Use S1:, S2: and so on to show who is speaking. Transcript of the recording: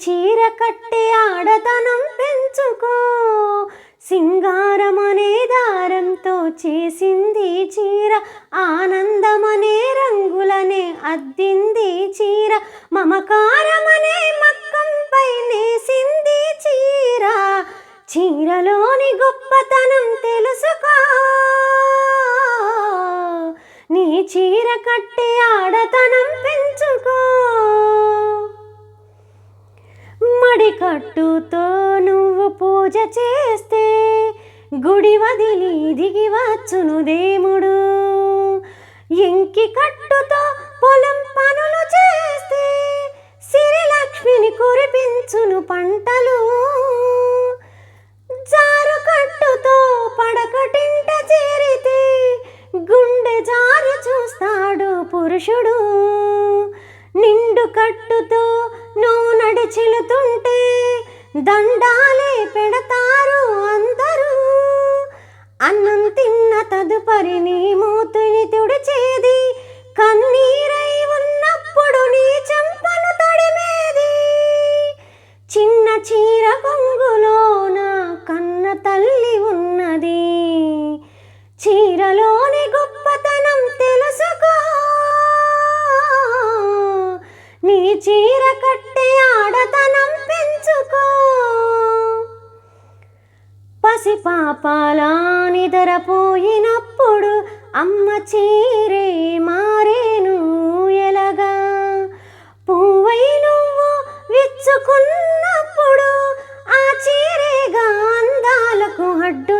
S1: చీర కట్టే ఆడతనం పెంచుకో, సింగారమనే దారంతో చేసింది చీర, ఆనందమనే రంగులనే అద్దింది చీర, మమకారమనే మక్కంపై నేసింది చీర. చీరలోని గొప్పతనం తెలుసుకో, నీ చీర కట్టే ఆడతనం పెంచుకో. మడికట్టుతో నువ్వు పూజ చేస్తే గుడి వదిలి దిగి వచ్చును దేవుడు, ఎంకి కట్టుతో పొలం పనులు చేస్తే సిరిలక్ష్మిని కురిపించును పంటలు, జారు కట్టుతో పడకటింట చేరితే గుండె జారి చూస్తాడు పురుషుడు, నిండు కట్టుతో నువ్వు నడిచిలుతుంటే దండాలే పెడతారు అందరూ, అన్నం తిన్న తదుపరి నీ మూతుని తుడిచేది, కన్నీరై ఉన్నప్పుడు నీ చెంపను తడిమేది, చిన్న చీర కొంగులోన కన్న తల్లి ఉన్నది, చీరలోని గొప్పతనం తెలుసుకో, నీ చీర కట్టే ఆడతనం పెంచుకో. పసిపాపాలా నిద్రపోయినప్పుడు అమ్మ చీరే మారేను ఎలగా, పువ్వై నువ్వు విచ్చుకున్నప్పుడు ఆ చీరేగా అందాలకు అడ్డు